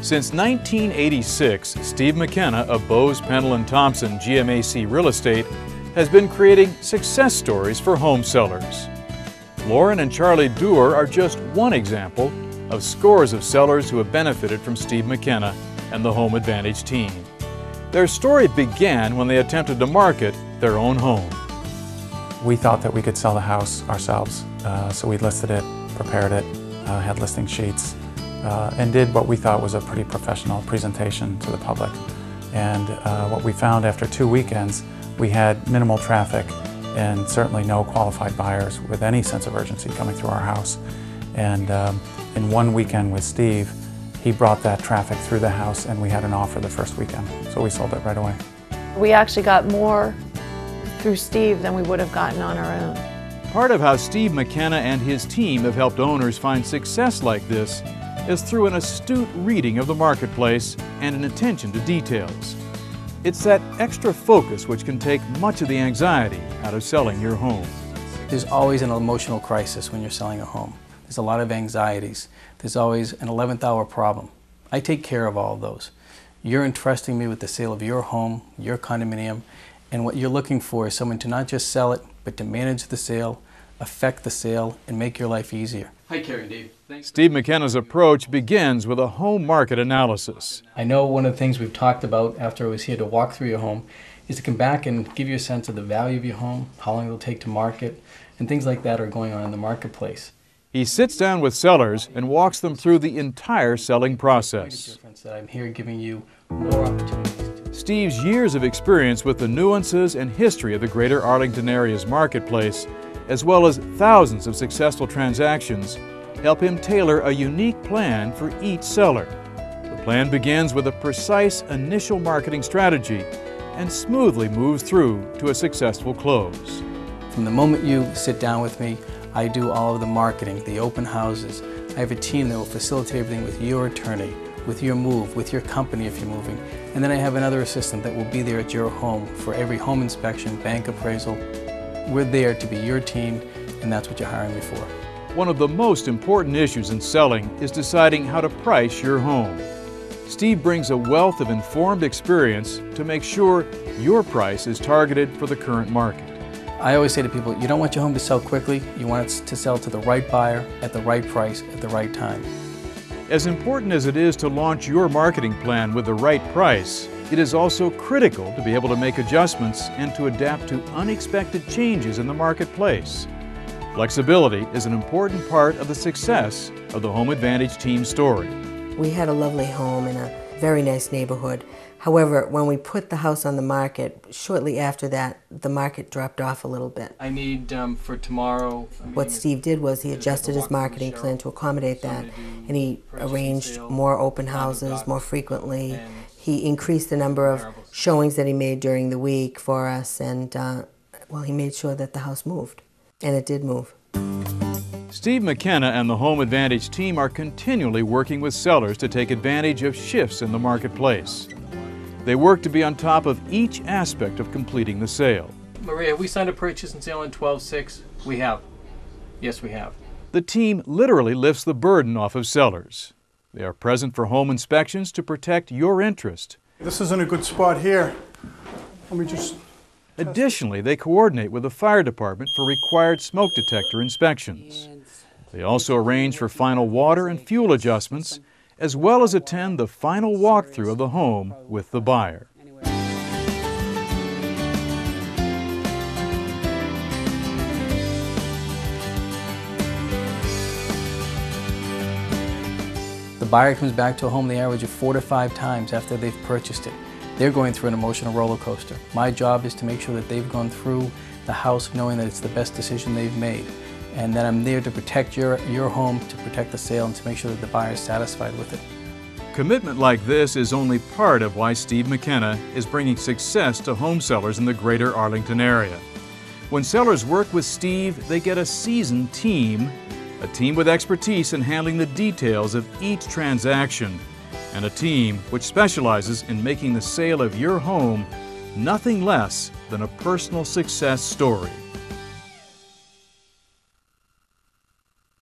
Since 1986, Steve McKenna of Bose, Pendle & Thompson GMAC Real Estate has been creating success stories for home sellers. Lauren and Charlie Doer are just one example of scores of sellers who have benefited from Steve McKenna and the Home Advantage team. Their story began when they attempted to market their own home. We thought that we could sell the house ourselves, so we listed it, prepared it, had listing sheets, and did what we thought was a pretty professional presentation to the public. And what we found after 2 weekends, we had minimal traffic and certainly no qualified buyers with any sense of urgency coming through our house. And in one weekend with Steve, he brought that traffic through the house and we had an offer the first weekend, so we sold it right away. We actually got more through Steve than we would have gotten on our own. Part of how Steve McKenna and his team have helped owners find success like this is through an astute reading of the marketplace and an attention to details. It's that extra focus which can take much of the anxiety out of selling your home. There's always an emotional crisis when you're selling a home. There's a lot of anxieties. There's always an 11th hour problem. I take care of all of those. You're entrusting me with the sale of your home, your condominium, and what you're looking for is someone to not just sell it, but to manage the sale, affect the sale, and make your life easier. Hi, Carrie and Dave. Thanks. Steve McKenna's approach begins with a home market analysis. I know one of the things we've talked about after I was here to walk through your home is to come back and give you a sense of the value of your home, how long it'll take to market, and things like that are going on in the marketplace. He sits down with sellers and walks them through the entire selling process. I'm here giving you more opportunities. Steve's years of experience with the nuances and history of the greater Arlington area's marketplace, as well as thousands of successful transactions, help him tailor a unique plan for each seller. The plan begins with a precise initial marketing strategy and smoothly moves through to a successful close. From the moment you sit down with me, I do all of the marketing, the open houses. I have a team that will facilitate everything with your attorney, with your move, with your company if you're moving. And then I have another assistant that will be there at your home for every home inspection, bank appraisal. We're there to be your team, and that's what you're hiring me for. One of the most important issues in selling is deciding how to price your home. Steve brings a wealth of informed experience to make sure your price is targeted for the current market. I always say to people, you don't want your home to sell quickly, you want it to sell to the right buyer at the right price at the right time. As important as it is to launch your marketing plan with the right price, it is also critical to be able to make adjustments and to adapt to unexpected changes in the marketplace. Flexibility is an important part of the success of the Home Advantage team story. We had a lovely home in a very nice neighborhood. However, when we put the house on the market, shortly after that, the market dropped off a little bit. I need for tomorrow. What Steve did was he adjusted his marketing plan to accommodate that, and he arranged more open houses more frequently. He increased the number of showings that he made during the week for us, and well, he made sure that the house moved, and it did move. Steve McKenna and the Home Advantage team are continually working with sellers to take advantage of shifts in the marketplace. They work to be on top of each aspect of completing the sale. Maria, have we signed a purchase and sale in 12/6? We have. Yes, we have. The team literally lifts the burden off of sellers. They are present for home inspections to protect your interest. This isn't a good spot here. Let me just... Additionally, they coordinate with the fire department for required smoke detector inspections. They also arrange for final water and fuel adjustments, as well as attend the final walkthrough of the home with the buyer. The buyer comes back to a home the average of 4 to 5 times after they've purchased it. They're going through an emotional roller coaster. My job is to make sure that they've gone through the house knowing that it's the best decision they've made, and that I'm there to protect your home, to protect the sale, and to make sure that the buyer is satisfied with it. Commitment like this is only part of why Steve McKenna is bringing success to home sellers in the greater Arlington area. When sellers work with Steve, they get a seasoned team, a team with expertise in handling the details of each transaction, and a team which specializes in making the sale of your home nothing less than a personal success story.